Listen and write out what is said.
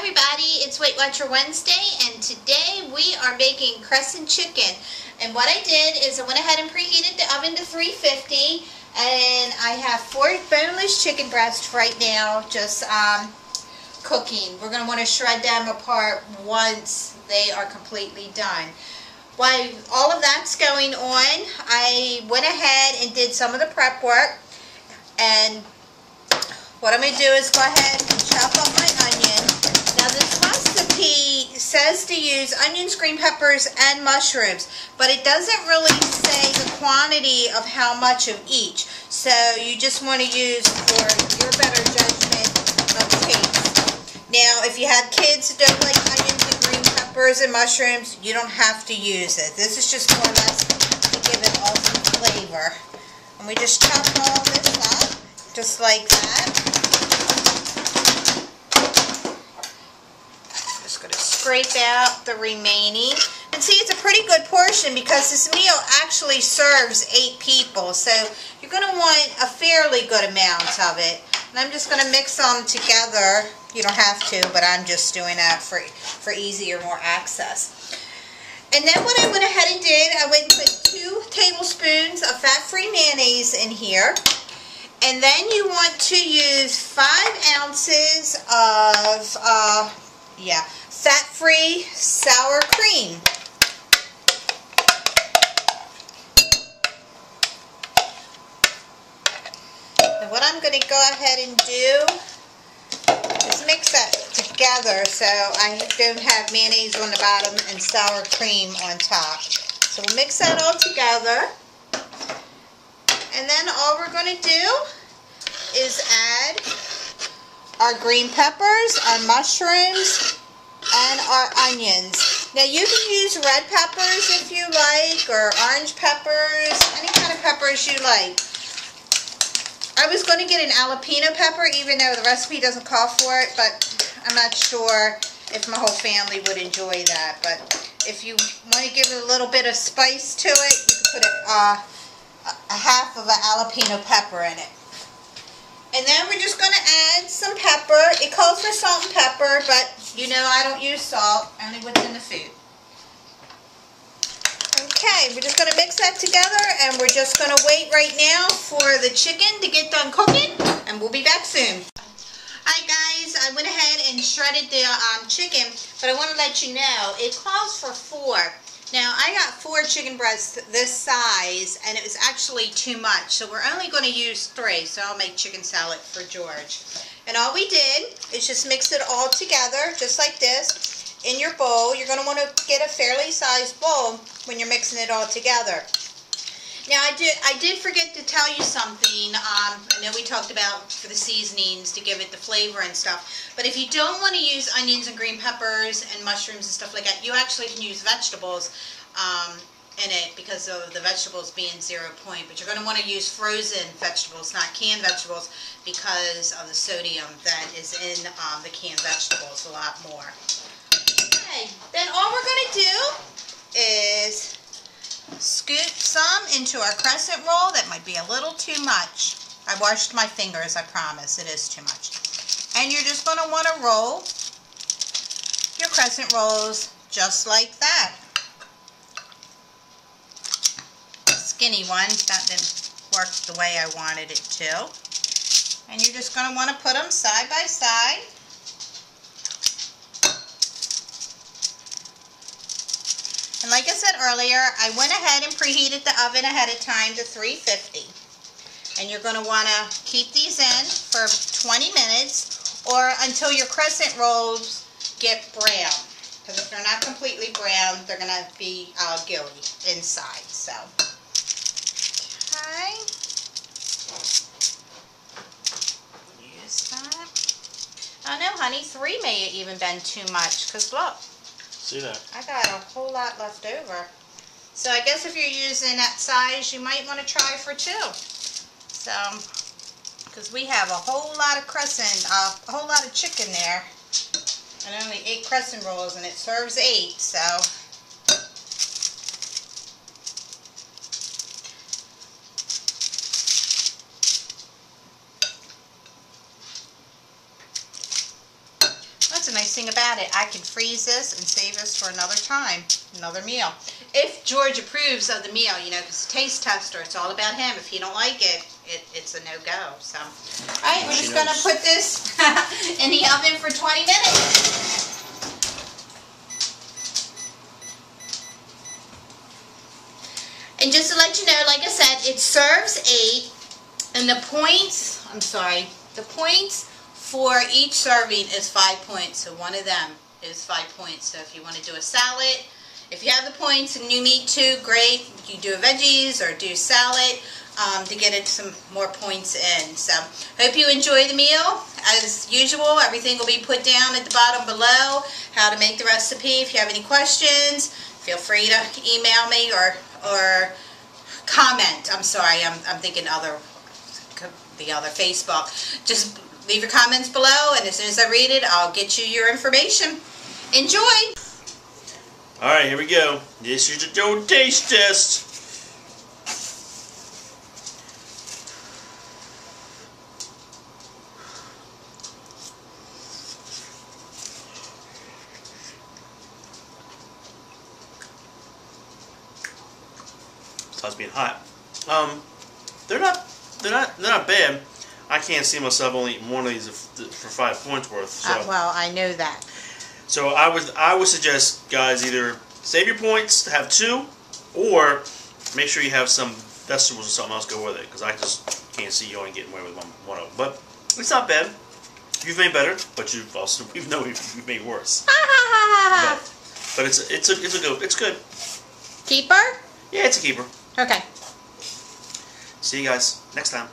everybody, it's Weight Watcher Wednesday, and today we are making crescent chicken. And what I did is I went ahead and preheated the oven to 350, and I have 4 boneless chicken breasts right now just cooking. We're going to want to shred them apart once they are completely done. While all of that's going on, I went ahead and did some of the prep work, and what I'm going to do is go ahead and chop up my onion. Now this recipe says to use onions, green peppers, and mushrooms, but it doesn't really say the quantity of how much of each. So you just want to use for your better judgment of taste. Now if you have kids that don't like onions and green peppers and mushrooms, you don't have to use it. This is just more or less to give it all some flavor. And we just chop all this up, just like that. Just going to scrape out the remaining. And see, it's a pretty good portion because this meal actually serves 8 people. So you're going to want a fairly good amount of it. And I'm just going to mix them together. You don't have to, but I'm just doing that for easier, more access. And then what I went ahead and did, I went and put 2 tablespoons of fat-free mayonnaise in here. And then you want to use 5 ounces of fat-free sour cream. And what I'm going to go ahead and do is mix that together so I don't have mayonnaise on the bottom and sour cream on top. So we'll mix that all together. And then all we're going to do is add our green peppers, our mushrooms, and our onions. Now you can use red peppers if you like, or orange peppers, any kind of peppers you like. I was going to get an jalapeno pepper even though the recipe doesn't call for it, but I'm not sure if my whole family would enjoy that. But if you want to give it a little bit of spice to it, you can put a half of a jalapeno pepper in it. And then we're just going to add some pepper. It calls for salt and pepper, but you know I don't use salt, only what's in the food. Okay, we're just going to mix that together, and we're just going to wait right now for the chicken to get done cooking, and we'll be back soon. Alright guys, I went ahead and shredded the chicken, but I want to let you know, it calls for 4. Now, I got 4 chicken breasts this size, and it was actually too much, so we're only going to use 3, so I'll make chicken salad for George. And all we did is just mix it all together, just like this, in your bowl. You're going to want to get a fairly sized bowl when you're mixing it all together. Now, I did forget to tell you something. I know we talked about for the seasonings to give it the flavor and stuff. But if you don't want to use onions and green peppers and mushrooms and stuff like that, you actually can use vegetables in it because of the vegetables being 0 point. But you're going to want to use frozen vegetables, not canned vegetables, because of the sodium that is in the canned vegetables, a lot more. Okay, then all we're going to do is scoop some into our crescent roll. That might be a little too much. I washed my fingers, I promise. It is too much. And you're just going to want to roll your crescent rolls just like that. Skinny one. That didn't work the way I wanted it to. And you're just going to want to put them side by side. And like I said earlier, I went ahead and preheated the oven ahead of time to 350. And you're going to want to keep these in for 20 minutes or until your crescent rolls get brown. Because if they're not completely brown, they're going to be gooey inside. So, okay. Use that. Oh no, honey, 3 may have even been too much. Because look. See that? I got a whole lot left over. So I guess if you're using that size, you might want to try for 2. So, because we have a whole lot of crescent, a whole lot of chicken there. And only 8 crescent rolls, and it serves 8, so. the nice thing about it. I can freeze this and save this for another time, another meal. If George approves of the meal, you know, because taste tester, it's all about him. If he don't like it, it's a no-go. So, all right, we're just going to put this in the oven for 20 minutes. And just to let you know, like I said, it serves 8, and the points for each serving is 5 points. So one of them is 5 points. So if you want to do a salad, if you have the points and you need to, great. You do veggies or do salad to get it some more points in. So hope you enjoy the meal. As usual, everything will be put down at the bottom below, how to make the recipe. If you have any questions, feel free to email me or comment. I'm sorry, I'm thinking the other Facebook. Just leave your comments below, and as soon as I read it, I'll get you your information. Enjoy! Alright, here we go. This is the dough taste test. It's being hot. They're not bad. I can't see myself only eating one of these for 5 points worth. So. Well, I know that. So I would suggest, guys, either save your points to have 2, or make sure you have some vegetables or something else go with it, because I just can't see you only getting away with one of them. But it's not bad. You've made better, but we've made worse. but it's good. Keeper? Yeah, it's a keeper. Okay. See you guys next time.